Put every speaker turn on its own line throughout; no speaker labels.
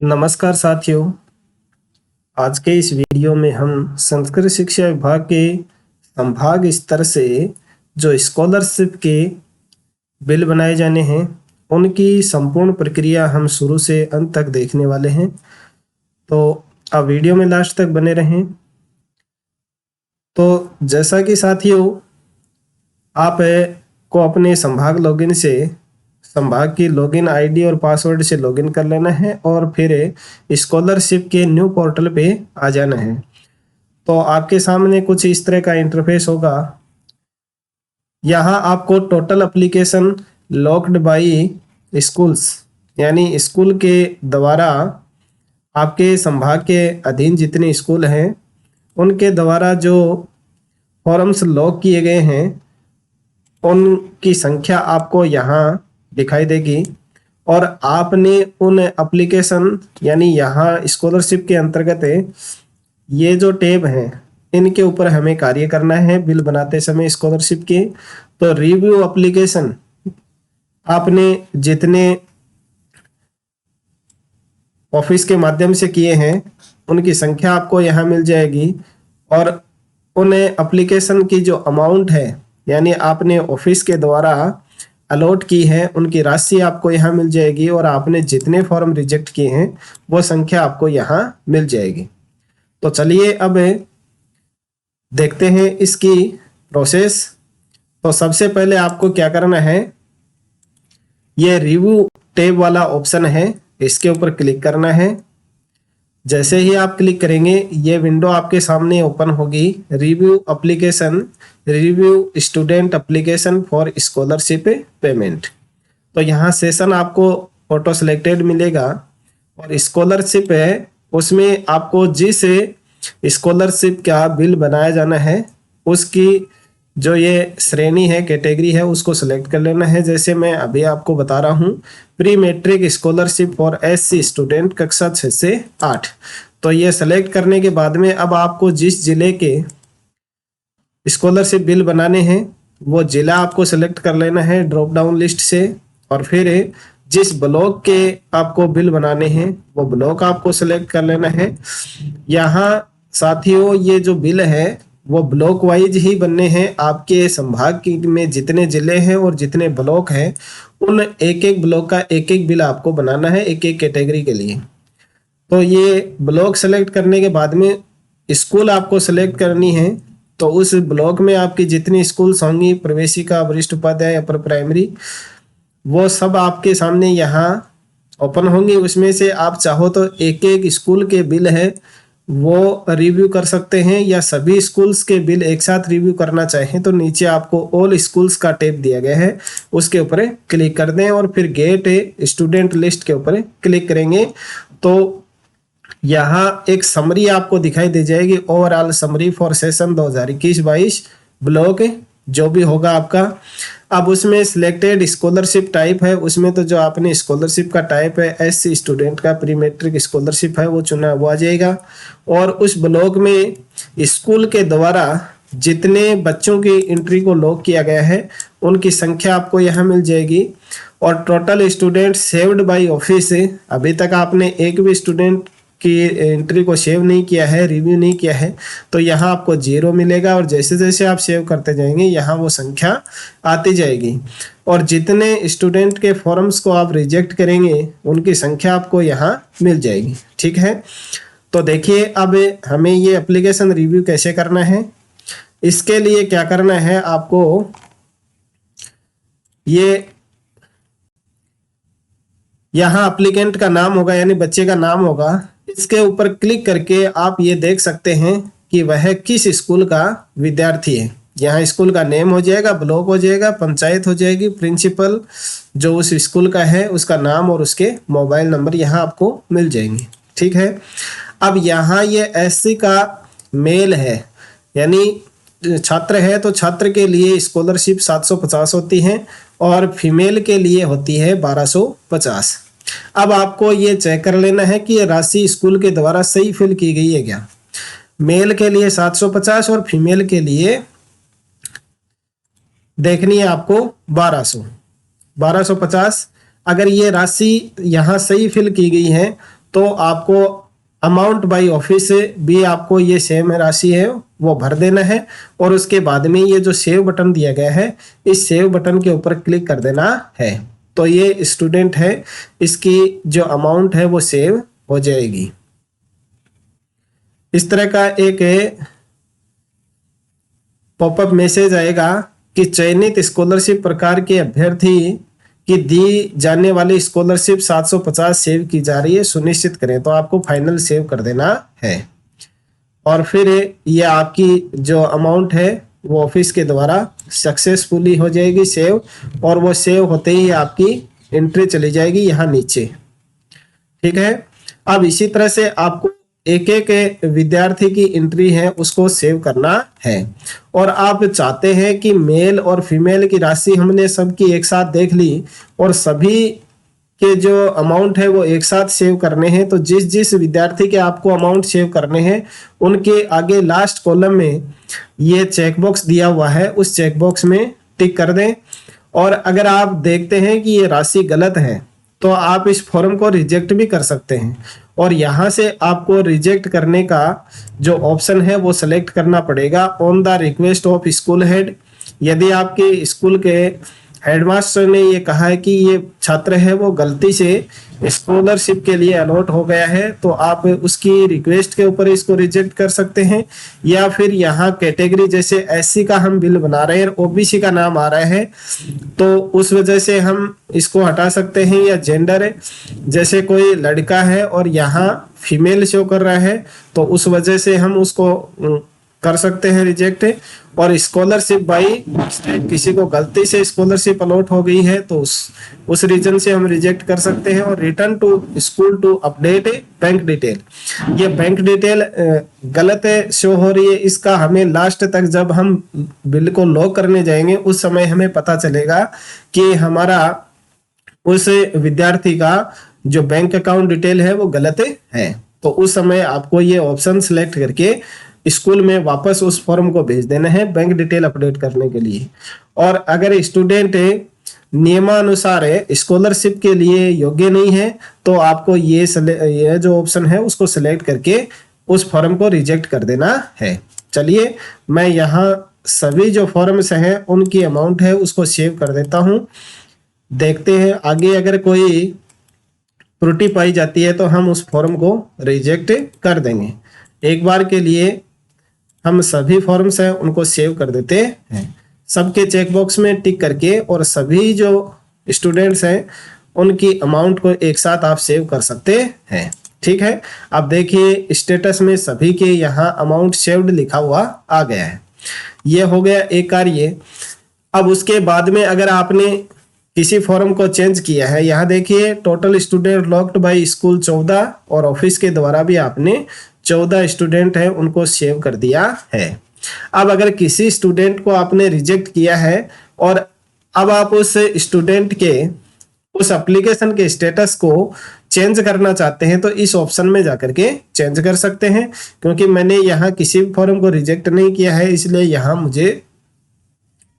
नमस्कार साथियों। आज के इस वीडियो में हम संस्कृत शिक्षा विभाग के संभाग स्तर से जो स्कॉलरशिप के बिल बनाए जाने हैं उनकी संपूर्ण प्रक्रिया हम शुरू से अंत तक देखने वाले हैं। तो आप वीडियो में लास्ट तक बने रहें। तो जैसा कि साथियों आप को अपने संभाग लॉगिन से संभाग की लॉगिन आईडी और पासवर्ड से लॉगिन कर लेना है और फिर स्कॉलरशिप के न्यू पोर्टल पे आ जाना है। तो आपके सामने कुछ इस तरह का इंटरफेस होगा। यहाँ आपको total application locked by schools यानी स्कूल के द्वारा आपके संभाग के अधीन जितने स्कूल हैं उनके द्वारा जो फॉर्म्स लॉक किए गए हैं उनकी संख्या आपको यहाँ दिखाई देगी और आपने उन एप्लीकेशन यानी यहाँ स्कॉलरशिप के अंतर्गत ये जो टैब हैं इनके ऊपर हमें कार्य करना है बिल बनाते समय स्कॉलरशिप के। तो रिव्यू एप्लीकेशन आपने जितने ऑफिस के माध्यम से किए हैं उनकी संख्या आपको यहाँ मिल जाएगी और उन एप्लीकेशन की जो अमाउंट है यानी आपने ऑफिस के द्वारा अलॉट की है उनकी राशि आपको यहाँ मिल जाएगी और आपने जितने फॉर्म रिजेक्ट किए हैं वो संख्या आपको यहाँ मिल जाएगी। तो चलिए अब देखते हैं इसकी प्रोसेस। तो सबसे पहले आपको क्या करना है, ये रिव्यू टैब वाला ऑप्शन है इसके ऊपर क्लिक करना है। जैसे ही आप क्लिक करेंगे ये विंडो आपके सामने ओपन होगी। Review application, review student application for scholarship payment. तो यहाँ सेशन आपको ऑटो सेलेक्टेड मिलेगा और स्कॉलरशिप है उसमें आपको जिस स्कॉलरशिप का बिल बनाया जाना है उसकी जो ये श्रेणी है कैटेगरी है उसको सिलेक्ट कर लेना है। जैसे मैं अभी आपको बता रहा हूँ pre matric scholarship for SC student कक्षा 6 से 8। तो ये सेलेक्ट करने के बाद में अब आपको जिस जिले के स्कॉलरशिप बिल बनाने हैं वो जिला आपको सेलेक्ट कर लेना है ड्रॉप डाउन लिस्ट से और फिर जिस ब्लॉक के आपको बिल बनाने हैं वो ब्लॉक आपको सेलेक्ट कर लेना है। यहाँ साथियों ये जो बिल है वो ब्लॉक वाइज ही बनने हैं। आपके संभाग में जितने जिले हैं और जितने ब्लॉक हैं उन एक एक ब्लॉक का एक एक बिल आपको बनाना है एक एक कैटेगरी के लिए। तो ये ब्लॉक सेलेक्ट करने के बाद में स्कूल आपको सेलेक्ट करनी है। तो उस ब्लॉक में आपकी जितनी स्कूल्स होंगी प्रवेशिका, वरिष्ठ उपाध्याय, अपर प्राइमरी, वो सब आपके सामने यहाँ ओपन होंगे। उसमें से आप चाहो तो एक एक स्कूल के बिल है वो रिव्यू कर सकते हैं या सभी स्कूल्स के बिल एक साथ रिव्यू करना चाहें तो नीचे आपको ऑल स्कूल्स का टैब दिया गया है उसके ऊपर क्लिक कर दें और फिर गेट स्टूडेंट लिस्ट के ऊपर क्लिक करेंगे तो यहाँ एक समरी आपको दिखाई दे जाएगी, overall summary for session 2021-22 block जो भी होगा आपका। अब उसमें सिलेक्टेड स्कॉलरशिप टाइप है, उसमें तो जो आपने स्कॉलरशिप का टाइप है एससी स्टूडेंट का प्री मैट्रिक स्कॉलरशिप है वो चुना वो आ जाएगा। और उस ब्लॉक में स्कूल के द्वारा जितने बच्चों की एंट्री को लॉक किया गया है उनकी संख्या आपको यहाँ मिल जाएगी। और total student saved by office, अभी तक आपने एक भी स्टूडेंट की एंट्री को सेव नहीं किया है, रिव्यू नहीं किया है, तो यहाँ आपको 0 मिलेगा और जैसे जैसे आप सेव करते जाएंगे यहाँ वो संख्या आती जाएगी। और जितने स्टूडेंट के फॉर्म्स को आप रिजेक्ट करेंगे उनकी संख्या आपको यहाँ मिल जाएगी। ठीक है, तो देखिए अब हमें ये एप्लीकेशन रिव्यू कैसे करना है। इसके लिए क्या करना है, आपको ये यहाँ एप्लीकेंट का नाम होगा यानी बच्चे का नाम होगा, इसके ऊपर क्लिक करके आप ये देख सकते हैं कि वह किस स्कूल का विद्यार्थी है। यहाँ स्कूल का नेम हो जाएगा, ब्लॉक हो जाएगा, पंचायत हो जाएगी, प्रिंसिपल जो उस स्कूल का है उसका नाम और उसके मोबाइल नंबर यहाँ आपको मिल जाएंगे। ठीक है, अब यहाँ ये एससी का मेल है यानी छात्र है तो छात्र के लिए स्कॉलरशिप 750 होती है और फीमेल के लिए होती है 1250। अब आपको ये चेक कर लेना है कि ये राशि स्कूल के द्वारा सही फिल की गई है क्या। मेल के लिए 750 और फीमेल के लिए देखनी है आपको 1250। अगर ये राशि यहाँ सही फिल की गई है तो आपको अमाउंट बाई ऑफिस भी आपको ये सेम राशि है वो भर देना है, और उसके बाद में ये जो सेव बटन दिया गया है इस सेव बटन के ऊपर क्लिक कर देना है। तो ये स्टूडेंट है, इसकी जो अमाउंट है वो सेव हो जाएगी। इस तरह का एक पॉपअप मैसेज आएगा कि चयनित स्कॉलरशिप प्रकार के अभ्यर्थी की दी जाने वाली स्कॉलरशिप 750 सेव की जा रही है, सुनिश्चित करें। तो आपको फाइनल सेव कर देना है, और फिर ये आपकी जो अमाउंट है वो ऑफिस के द्वारा सक्सेसफुली हो जाएगी सेव, और वो सेव होते ही आपकी एंट्री चली जाएगी यहाँ नीचे। ठीक है, अब इसी तरह से आपको एक एक विद्यार्थी की एंट्री है उसको सेव करना है, और आप चाहते हैं कि मेल और फीमेल की राशि हमने सबकी एक साथ देख ली और सभी के जो अमाउंट है वो एक साथ सेव करने हैं। तो जिस जिस विद्यार्थी के आपको अमाउंट सेव करने हैं उनके आगे लास्ट कॉलम में ये चेकबॉक्स दिया हुआ है, उस चेकबॉक्स में टिक कर दें। और अगर आप देखते हैं कि ये राशि गलत है तो आप इस फॉर्म को रिजेक्ट भी कर सकते हैं, और यहाँ से आपको रिजेक्ट करने का जो ऑप्शन है वो सेलेक्ट करना पड़ेगा on the request of school head. यदि आपके स्कूल के हेडमास्टर ने ये कहा है कि ये छात्र है वो गलती से स्कॉलरशिप के लिए अलॉट हो गया है, तो आप उसकी रिक्वेस्ट के ऊपर इसको रिजेक्ट कर सकते हैं, या फिर यहाँ कैटेगरी जैसे एससी का हम बिल बना रहे हैं, ओबीसी का नाम आ रहा है तो उस वजह से हम इसको हटा सकते हैं, या जेंडर है जैसे कोई लड़का है और यहाँ फीमेल शो कर रहा है तो उस वजह से हम उसको कर सकते हैं रिजेक्ट। और स्कॉलरशिप बाई किसी को गलती से स्कॉलरशिप अलॉट हो गई है तो उस रीजन से हम रिजेक्ट कर सकते हैं। और return to school to update bank detail, ये बैंक डिटेल गलत शो हो रही है, इसका हमें लास्ट तक जब हम बिल को लॉक करने जाएंगे उस समय हमें पता चलेगा कि हमारा उस विद्यार्थी का जो बैंक अकाउंट डिटेल है वो गलत है। तो उस समय आपको ये ऑप्शन सिलेक्ट करके स्कूल में वापस उस फॉर्म को भेज देना है बैंक डिटेल अपडेट करने के लिए। और अगर स्टूडेंट नियमानुसार स्कॉलरशिप के लिए योग्य नहीं है तो आपको ये जो ऑप्शन है उसको सिलेक्ट करके उस फॉर्म को रिजेक्ट कर देना है। चलिए मैं यहाँ सभी जो फॉर्म्स हैं उनकी अमाउंट है उसको सेव कर देता हूँ। देखते हैं आगे अगर कोई त्रुटि पाई जाती है तो हम उस फॉर्म को रिजेक्ट कर देंगे। एक बार के लिए हम सभी फॉर्म्स हैं उनको सेव कर देते हैं, सबके चेकबॉक्स में टिक करके, और सभी जो स्टूडेंट्स हैं उनकी अमाउंट को एक साथ आप सेव कर सकते हैं। ठीक है, अब देखिए स्टेटस में सभी के यहाँ अमाउंट सेव्ड लिखा हुआ आ गया है। ये हो गया एक कार्य। अब उसके बाद में अगर आपने किसी फॉर्म को चेंज किया है, यहाँ देखिए total student locked by school 14, और ऑफिस के द्वारा भी आपने 14 स्टूडेंट है उनको सेव कर दिया है। अब अगर किसी स्टूडेंट को आपने रिजेक्ट किया है और अब आप उस स्टूडेंट के उस एप्लीकेशन के स्टेटस को चेंज करना चाहते हैं तो इस ऑप्शन में जाकर के चेंज कर सकते हैं। क्योंकि मैंने यहाँ किसी फॉर्म को रिजेक्ट नहीं किया है इसलिए यहाँ मुझे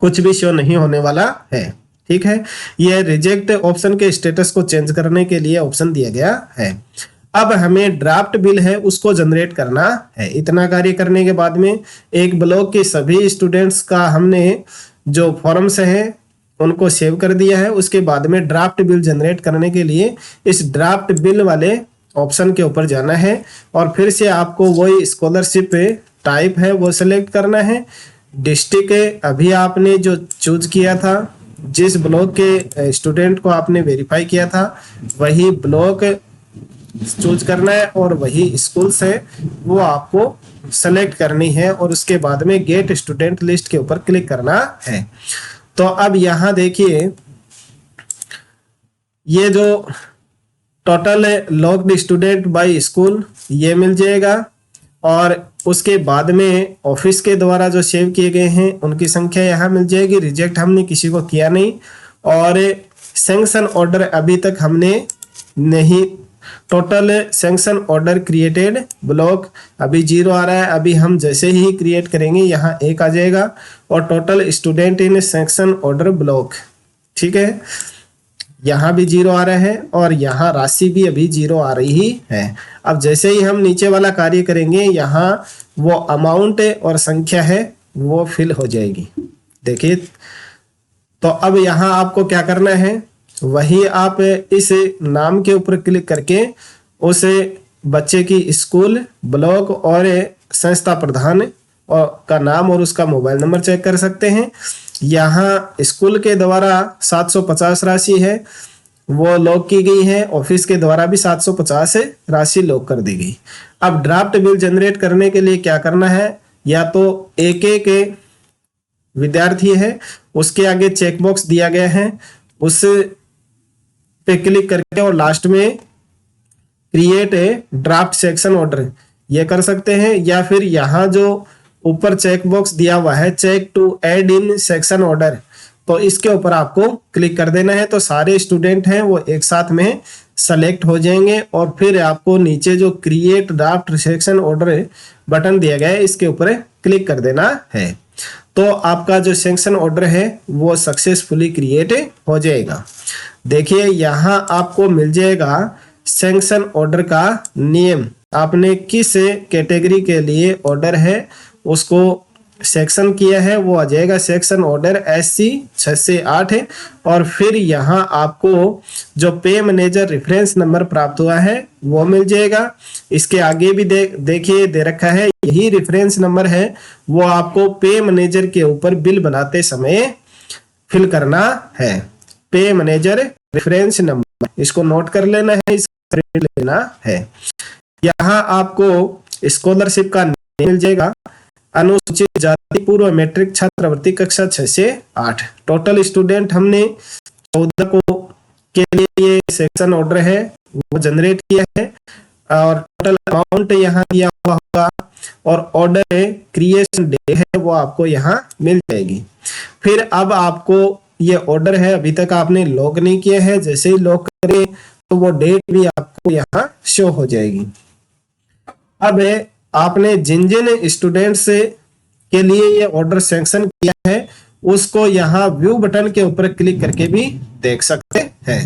कुछ भी शो नहीं होने वाला है। ठीक है, यह रिजेक्ट ऑप्शन के स्टेटस को चेंज करने के लिए ऑप्शन दिया गया है। अब हमें ड्राफ्ट बिल है उसको जनरेट करना है। इतना कार्य करने के बाद में एक ब्लॉक के सभी स्टूडेंट्स का हमने जो फॉर्म्स हैं उनको सेव कर दिया है। उसके बाद में ड्राफ्ट बिल जनरेट करने के लिए इस ड्राफ्ट बिल वाले ऑप्शन के ऊपर जाना है, और फिर से आपको वही स्कॉलरशिप टाइप है वो सिलेक्ट करना है। डिस्ट्रिक्ट अभी आपने जो चूज किया था, जिस ब्लॉक के स्टूडेंट को आपने वेरीफाई किया था वही ब्लॉक चूज करना है, और वही स्कूल्स है वो आपको सेलेक्ट करनी है, और उसके बाद में गेट स्टूडेंट लिस्ट के ऊपर क्लिक करना है। तो अब यहाँ देखिए ये जो total locked student by school ये मिल जाएगा, और उसके बाद में ऑफिस के द्वारा जो सेव किए गए हैं उनकी संख्या यहाँ मिल जाएगी। रिजेक्ट हमने किसी को किया नहीं, और सैंक्शन ऑर्डर अभी तक हमने नहीं। Total sanction order created block अभी 0 आ रहा है, अभी हम जैसे ही क्रिएट करेंगे यहाँ 1 आ जाएगा, और total student in sanction order block. ठीक है, यहाँ भी 0 आ रहा है और यहाँ राशि भी अभी 0 आ रही है। अब जैसे ही हम नीचे वाला कार्य करेंगे, यहाँ वो अमाउंट और संख्या है वो फिल हो जाएगी। देखिए, तो अब यहाँ आपको क्या करना है, वही आप इस नाम के ऊपर क्लिक करके उस बच्चे की स्कूल, ब्लॉक और संस्था प्रधान का नाम और उसका मोबाइल नंबर चेक कर सकते हैं। यहाँ स्कूल के द्वारा 750 राशि है वो लॉक की गई है, ऑफिस के द्वारा भी 750 राशि लॉक कर दी गई। अब ड्राफ्ट बिल जनरेट करने के लिए क्या करना है, या तो एक एक विद्यार्थी है उसके आगे चेक बॉक्स दिया गया है, उस पे क्लिक करके और लास्ट में create a draft section order ये कर सकते हैं, या फिर यहाँ जो ऊपर चेक बॉक्स दिया हुआ है check to add in section order, तो इसके ऊपर आपको क्लिक कर देना है। तो सारे स्टूडेंट हैं वो एक साथ में सेलेक्ट हो जाएंगे और फिर आपको नीचे जो create draft section order button दिया गया है इसके ऊपर क्लिक कर देना है। तो आपका जो सेक्शन ऑर्डर है वो सक्सेसफुली क्रिएट हो जाएगा। देखिए, यहाँ आपको मिल जाएगा सेक्शन ऑर्डर का नियम, आपने किस कैटेगरी के लिए ऑर्डर है उसको सेक्शन किया है, वो आ जाएगा सेक्शन ऑर्डर SC 6 से 8 है। और फिर यहाँ आपको जो पे मैनेजर रेफरेंस नंबर प्राप्त हुआ है वो मिल जाएगा। इसके आगे भी देखिए दे रखा है, यही रेफरेंस नंबर है वो आपको पे मैनेजर के ऊपर बिल बनाते समय फिल करना है। पे मैनेजर रेफरेंस नंबर, इसको नोट कर लेना है, इसको लेना है। यहाँ आपको स्कॉलरशिप का मिल जाएगा, अनुसूचित जाति पूर्व मैट्रिक छात्रवृत्ति कक्षा 6 से 8। टोटल स्टूडेंट हमने 14 को के लिए ये सेक्शन ऑर्डर है वो जनरेट किया है और टोटल अमाउंट यहाँ दिया हुआ होगा और ऑर्डर क्रिएशन डे है वो आपको यहाँ मिल जाएगी। फिर अब आपको ये ऑर्डर है अभी तक आपने लॉक नहीं किया है, जैसे ही लॉक करें तो वो डेट भी आपको यहाँ शो हो जाएगी। अब आपने जिन जिन स्टूडेंट्स के लिए ये ऑर्डर सैंक्शन किया है उसको यहाँ व्यू बटन के ऊपर क्लिक करके भी देख सकते हैं।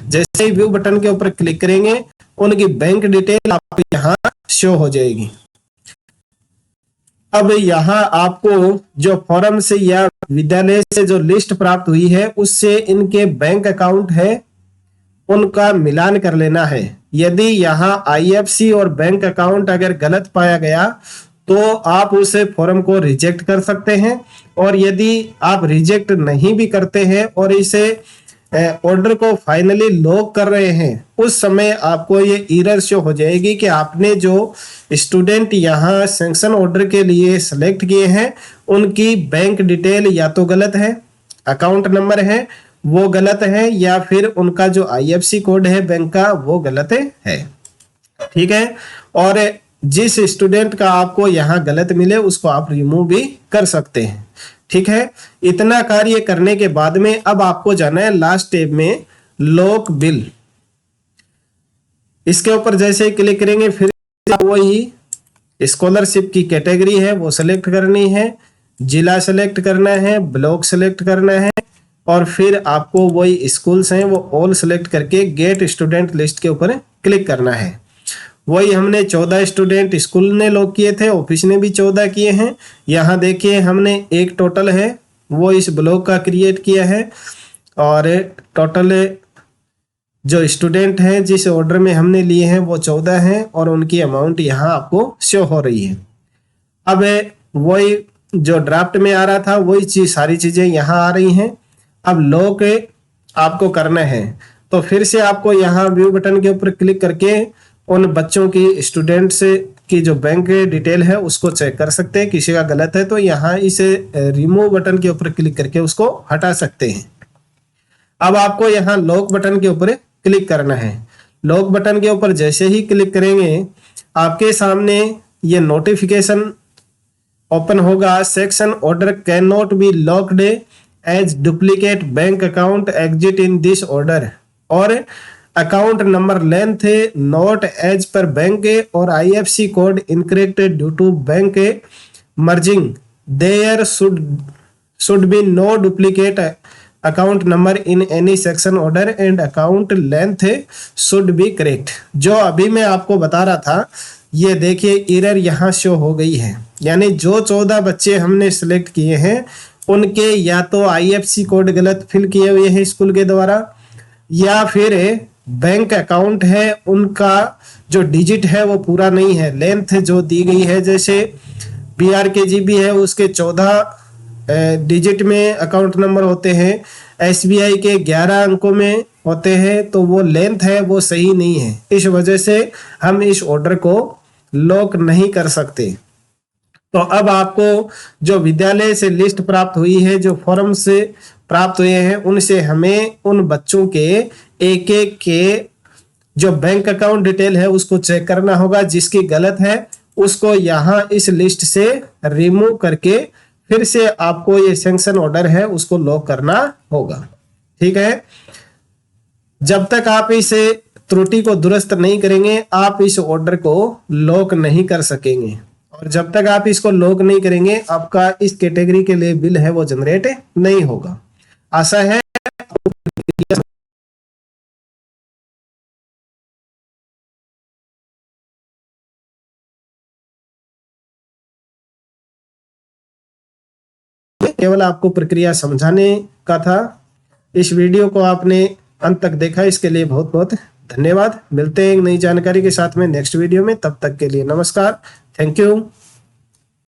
जैसे ही व्यू बटन के ऊपर क्लिक करेंगे उनकी बैंक डिटेल आपको यहाँ शो हो जाएगी। अब यहाँ आपको जो फॉर्म से या विद्यालय से जो लिस्ट प्राप्त हुई है उससे इनके बैंक अकाउंट है उनका मिलान कर लेना है। यदि यहाँ IFC और बैंक अकाउंट अगर गलत पाया गया तो आप उसे फॉर्म को रिजेक्ट कर सकते हैं, और यदि आप रिजेक्ट नहीं भी करते हैं और इसे ऑर्डर को फाइनली लॉक कर रहे हैं उस समय आपको ये एरर शो हो जाएगी कि आपने जो स्टूडेंट यहाँ सैंक्शन ऑर्डर के लिए सेलेक्ट किए हैं उनकी बैंक डिटेल या तो गलत है, अकाउंट नंबर है वो गलत है, या फिर उनका जो IFC कोड है बैंक का वो गलत है। ठीक है, और जिस स्टूडेंट का आपको यहाँ गलत मिले उसको आप रिमूव भी कर सकते हैं। ठीक है, इतना कार्य करने के बाद में अब आपको जाना है लास्ट स्टेप में लॉक बिल। इसके ऊपर जैसे ही क्लिक करेंगे फिर वही स्कॉलरशिप की कैटेगरी है वो सिलेक्ट करनी है, जिला सेलेक्ट करना है, ब्लॉक सेलेक्ट करना है और फिर आपको वही स्कूल्स हैं वो ऑल सेलेक्ट करके गेट स्टूडेंट लिस्ट के ऊपर क्लिक करना है। वही हमने 14 स्टूडेंट स्कूल ने लॉक किए थे, ऑफिस ने भी 14 किए हैं। यहाँ देखिए हमने एक टोटल है वो इस ब्लॉक का क्रिएट किया है और टोटल जो स्टूडेंट हैं जिस ऑर्डर में हमने लिए हैं वो 14 हैं और उनकी अमाउंट यहाँ आपको शो हो रही है। अब वही जो ड्राफ्ट में आ रहा था वही चीज सारी चीजें यहाँ आ रही हैं। अब लॉक आपको करना है तो फिर से आपको यहाँ व्यू बटन के ऊपर क्लिक करके उन बच्चों की स्टूडेंट्स की जो बैंक डिटेल है उसको चेक कर सकते हैं। किसी का गलत है तो यहाँ इसे रिमूव बटन के ऊपर क्लिक करके उसको हटा सकते हैं। अब आपको यहाँ लॉक बटन के ऊपर क्लिक करना है। लॉक बटन के ऊपर जैसे ही क्लिक करेंगे आपके सामने ये नोटिफिकेशन ओपन होगा, section order can not be locked as duplicate bank account exist in this order, और account number length not as per bank और IFC code incorrect due to bank merging, there should be no duplicate account number in any section order and account length should be correct. जो अभी मैं आपको बता रहा था, ये देखिए एरर यहाँ शो हो गई है, यानी जो 14 बच्चे हमने सिलेक्ट किए हैं उनके या तो आईएफएससी कोड गलत फिल किए हुए हैं स्कूल के द्वारा, या फिर बैंक अकाउंट है उनका जो डिजिट है वो पूरा नहीं है। लेंथ जो दी गई है, जैसे BRKGB है उसके 14 डिजिट में अकाउंट नंबर होते हैं, SBI के 11 अंकों में होते हैं, तो वो लेंथ है वो सही नहीं है। इस वजह से हम इस ऑर्डर को लॉक नहीं कर सकते। तो अब आपको जो विद्यालय से लिस्ट प्राप्त हुई है, जो फॉर्म से प्राप्त हुए हैं, उनसे हमें उन बच्चों के एक एक के जो बैंक अकाउंट डिटेल है उसको चेक करना होगा। जिसकी गलत है उसको यहाँ इस लिस्ट से रिमूव करके फिर से आपको ये सैंक्शन ऑर्डर है उसको लॉक करना होगा। ठीक है, जब तक आप इस त्रुटि को दुरुस्त नहीं करेंगे आप इस ऑर्डर को लॉक नहीं कर सकेंगे, और जब तक आप इसको लॉक नहीं करेंगे आपका इस कैटेगरी के लिए बिल है वो जनरेट नहीं होगा। आशा है केवल आपको प्रक्रिया समझाने का था। इस वीडियो को आपने अंत तक देखा, इसके लिए बहुत बहुत धन्यवाद। मिलते हैं एक नई जानकारी के साथ में नेक्स्ट वीडियो में, तब तक के लिए नमस्कार, थैंक यू।